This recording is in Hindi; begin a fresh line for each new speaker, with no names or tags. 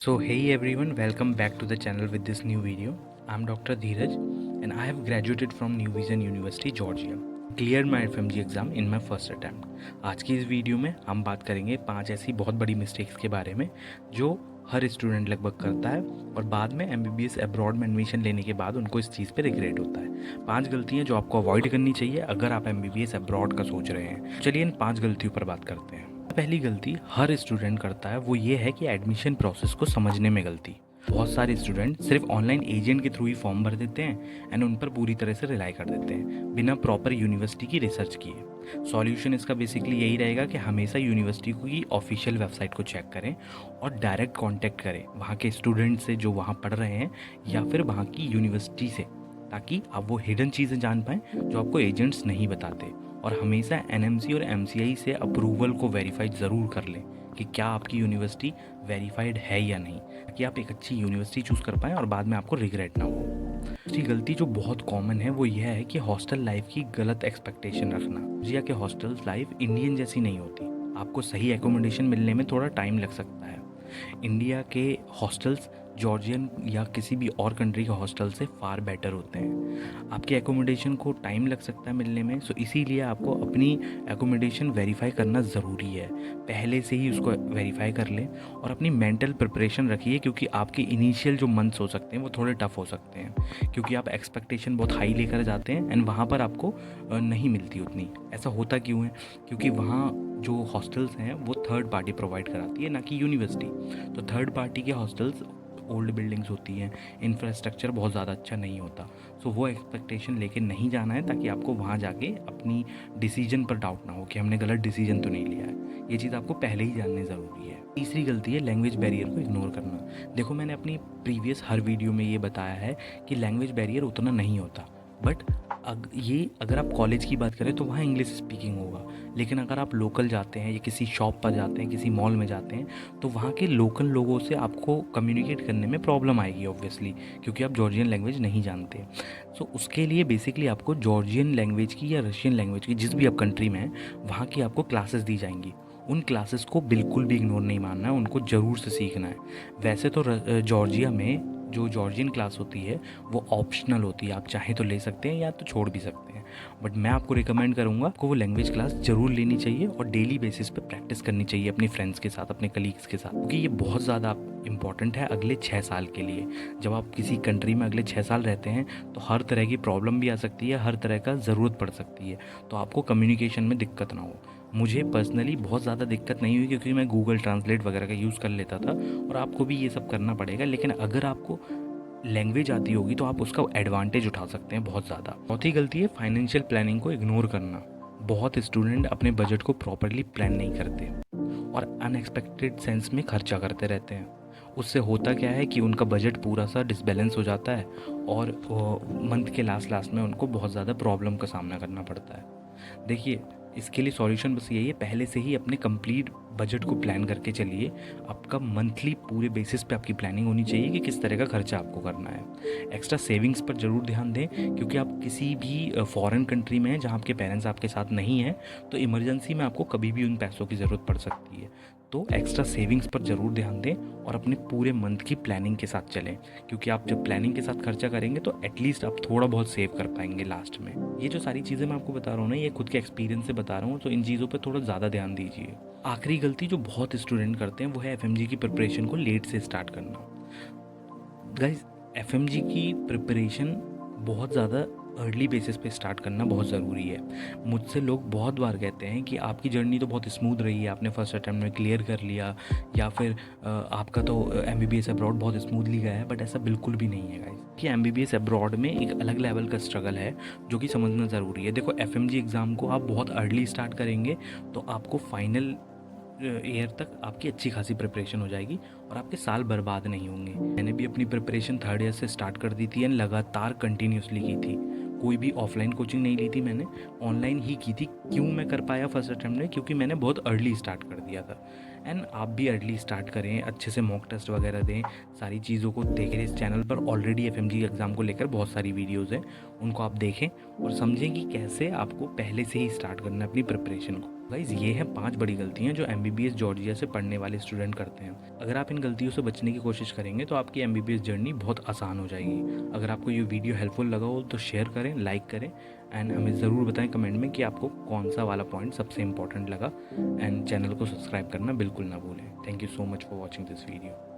So hey everyone, welcome back to the channel with this new video. I'm Dr. Dheeraj and I have graduated from New Vision University, Georgia. Cleared my FMG exam in my first attempt. आज की इस वीडियो में हम बात करेंगे 5 ऐसी बहुत बड़ी मिस्टेक्स के बारे में जो हर स्टूडेंट लगभग करता है और बाद में MBBS अब्रॉड में एडमिशन लेने के बाद उनको इस चीज़ पे रिग्रेट होता है। 5 गलतियाँ जो आपको अवॉइड करनी चाहिए अगर आप MBBS अब्रॉड का सोच रहे हैं। चलिए इन 5 गलतियों पर बात करते हैं। पहली गलती हर स्टूडेंट करता है वो ये है कि एडमिशन प्रोसेस को समझने में गलती। बहुत सारे स्टूडेंट सिर्फ ऑनलाइन एजेंट के थ्रू ही फॉर्म भर देते हैं एंड उन पर पूरी तरह से रिलाई कर देते हैं बिना प्रॉपर यूनिवर्सिटी की रिसर्च किए। सॉल्यूशन इसका बेसिकली यही रहेगा कि हमेशा यूनिवर्सिटी की ऑफिशियल वेबसाइट को चेक करें और डायरेक्ट कांटेक्ट करें वहाँ के स्टूडेंट से जो वहाँ पढ़ रहे हैं या फिर वहाँ की यूनिवर्सिटी से, ताकि आप वो हिडन चीज़ें जान पाएँ जो आपको एजेंट्स नहीं बताते। और हमेशा NMC और MCI से अप्रूवल को वेरीफाई ज़रूर कर लें कि क्या आपकी यूनिवर्सिटी वेरीफाइड है या नहीं, ताकि आप एक अच्छी यूनिवर्सिटी चूज़ कर पाएँ और बाद में आपको रिग्रेट ना हो। दूसरी गलती जो बहुत कॉमन है वो यह है कि हॉस्टल लाइफ की गलत एक्सपेक्टेशन रखना। जिया के हॉस्टल लाइफ इंडियन जैसी नहीं होती। आपको सही एकोमोडेशन मिलने में थोड़ा टाइम लग सकता है। इंडिया के हॉस्टल्स जॉर्जियन या किसी भी और कंट्री के हॉस्टल से फार बेटर होते हैं। आपके एकोमोडेशन को टाइम लग सकता है मिलने में, सो इसीलिए आपको अपनी एकोमोडेशन वेरीफाई करना ज़रूरी है। पहले से ही उसको वेरीफाई कर लें और अपनी मेंटल प्रिपरेशन रखिए, क्योंकि आपके इनिशियल जो मंथ्स हो सकते हैं वो थोड़े टफ हो सकते हैं, क्योंकि आप एक्सपेक्टेशन बहुत हाई लेकर जाते हैं एंड वहाँ पर आपको नहीं मिलती उतनी। ऐसा होता क्यों है? क्योंकि वहाँ जो हॉस्टल्स हैं वो थर्ड पार्टी प्रोवाइड कराती है, ना कि यूनिवर्सिटी। तो थर्ड पार्टी के हॉस्टल्स ओल्ड बिल्डिंग्स होती हैं, इंफ्रास्ट्रक्चर बहुत ज़्यादा अच्छा नहीं होता। सो वो एक्सपेक्टेशन लेके नहीं जाना है, ताकि आपको वहाँ जाके अपनी डिसीजन पर डाउट ना हो कि हमने गलत डिसीजन तो नहीं लिया है। ये चीज़ आपको पहले ही जाननी ज़रूरी है। तीसरी गलती है लैंग्वेज बैरियर को इग्नोर करना। देखो, मैंने अपनी प्रीवियस हर वीडियो में ये बताया है कि लैंग्वेज बैरियर उतना नहीं होता, बट अगर आप कॉलेज की बात करें तो वहाँ इंग्लिश स्पीकिंग होगा। लेकिन अगर आप लोकल जाते हैं या किसी शॉप पर जाते हैं, किसी मॉल में जाते हैं, तो वहाँ के लोकल लोगों से आपको कम्युनिकेट करने में प्रॉब्लम आएगी ऑब्वियसली, क्योंकि आप जॉर्जियन लैंग्वेज नहीं जानते। सो उसके लिए बेसिकली आपको जॉर्जियन लैंग्वेज की या रशियन लैंग्वेज की, जिस भी आप कंट्री में हैं वहाँ की आपको क्लासेस दी जाएंगी। उन क्लासेस को बिल्कुल भी इग्नोर नहीं मानना है, उनको ज़रूर से सीखना है। वैसे तो जॉर्जिया में जो जॉर्जियन क्लास होती है वो ऑप्शनल होती है, आप चाहें तो ले सकते हैं या तो छोड़ भी सकते हैं, बट मैं आपको रिकमेंड करूँगा आपको वो लैंग्वेज क्लास ज़रूर लेनी चाहिए और डेली बेसिस पे प्रैक्टिस करनी चाहिए अपने फ्रेंड्स के साथ, अपने कलीग्स के साथ, क्योंकि ये बहुत ज़्यादा इंपॉर्टेंट है अगले 6 साल के लिए। जब आप किसी कंट्री में अगले 6 साल रहते हैं तो हर तरह की प्रॉब्लम भी आ सकती है, हर तरह का ज़रूरत पड़ सकती है, तो आपको कम्युनिकेशन में दिक्कत ना हो। मुझे पर्सनली बहुत ज़्यादा दिक्कत नहीं हुई, क्योंकि मैं गूगल ट्रांसलेट वगैरह का यूज़ कर लेता था, और आपको भी ये सब करना पड़ेगा। लेकिन अगर आपको लैंग्वेज आती होगी तो आप उसका एडवांटेज उठा सकते हैं बहुत ज़्यादा। चौथी गलती है फाइनेंशियल प्लानिंग को इग्नोर करना। बहुत स्टूडेंट अपने बजट को प्रॉपरली प्लान नहीं करते और अनएक्सपेक्टेड सेंस में खर्चा करते रहते हैं। उससे होता क्या है कि उनका बजट पूरा सा डिसबैलेंस हो जाता है और मंथ के लास्ट में उनको बहुत ज़्यादा प्रॉब्लम का सामना करना पड़ता है। देखिए, इसके लिए सॉल्यूशन बस यही है, पहले से ही अपने कंप्लीट बजट को प्लान करके चलिए। आपका मंथली पूरे बेसिस पे आपकी प्लानिंग होनी चाहिए कि किस तरह का खर्चा आपको करना है। एक्स्ट्रा सेविंग्स पर ज़रूर ध्यान दें, क्योंकि आप किसी भी फॉरेन कंट्री में हैं जहाँ आपके पेरेंट्स आपके साथ नहीं हैं, तो इमरजेंसी में आपको कभी भी उन पैसों की ज़रूरत पड़ सकती है। तो एक्स्ट्रा सेविंग्स पर ज़रूर ध्यान दें और अपने पूरे मंथ की प्लानिंग के साथ चलें, क्योंकि आप जब प्लानिंग के साथ खर्चा करेंगे तो एटलीस्ट आप थोड़ा बहुत सेव कर पाएंगे लास्ट में। ये जो सारी चीज़ें मैं आपको बता रहा हूँ ना, ये खुद के एक्सपीरियंस से बता रहा हूँ, तो इन चीज़ों पर थोड़ा ज़्यादा ध्यान दीजिए। आखिरी गलती जो बहुत स्टूडेंट करते हैं वो है FMG की प्रिपरेशन को लेट से स्टार्ट करना। गाइस, FMG की प्रिपरेशन बहुत ज़्यादा अर्ली बेसिस पे स्टार्ट करना बहुत ज़रूरी है। मुझसे लोग बहुत बार कहते हैं कि आपकी जर्नी तो बहुत स्मूथ रही है, आपने फर्स्ट अटैम्प्ट में क्लियर कर लिया, या फिर आपका तो MBBS अब्रॉड बहुत स्मूथली गया है, बट ऐसा बिल्कुल भी नहीं है गाइस। कि MBBS अब्रॉड में एक अलग लेवल का स्ट्रगल है जो कि समझना ज़रूरी है। देखो, FMG एग्ज़ाम को आप बहुत अर्ली स्टार्ट करेंगे तो आपको फाइनल ईयर तक आपकी अच्छी खासी प्रिपरेशन हो जाएगी और आपके साल बर्बाद नहीं होंगे। मैंने भी अपनी प्रिपरेशन थर्ड ईयर से स्टार्ट कर दी थी एंड लगातार कंटिन्यूसली की थी। कोई भी ऑफलाइन कोचिंग नहीं ली थी मैंने, ऑनलाइन ही की थी। क्यों मैं कर पाया फर्स्ट अटैम्प्ट में? क्योंकि मैंने बहुत अर्ली स्टार्ट कर दिया था एंड आप भी अर्ली स्टार्ट करें, अच्छे से मॉक टेस्ट वगैरह दें, सारी चीज़ों को देखें। इस चैनल पर ऑलरेडी FMG एग्ज़ाम को लेकर बहुत सारी वीडियोज़ हैं, उनको आप देखें और समझें कि कैसे आपको पहले से ही स्टार्ट करना है अपनी प्रिपरेशन को। गाइज़, ये हैं 5 बड़ी गलतियाँ जो MBBS जॉर्जिया से पढ़ने वाले स्टूडेंट करते हैं। अगर आप इन गलतियों से बचने की कोशिश करेंगे तो आपकी MBBS जर्नी बहुत आसान हो जाएगी। अगर आपको ये वीडियो हेल्पफुल लगा हो तो शेयर करें, लाइक करें एंड हमें ज़रूर बताएं कमेंट में कि आपको कौन सा वाला पॉइंट सबसे इंपॉर्टेंट लगा। एंड चैनल को सब्सक्राइब करना बिल्कुल ना भूलें। Thank you so much for watching this video.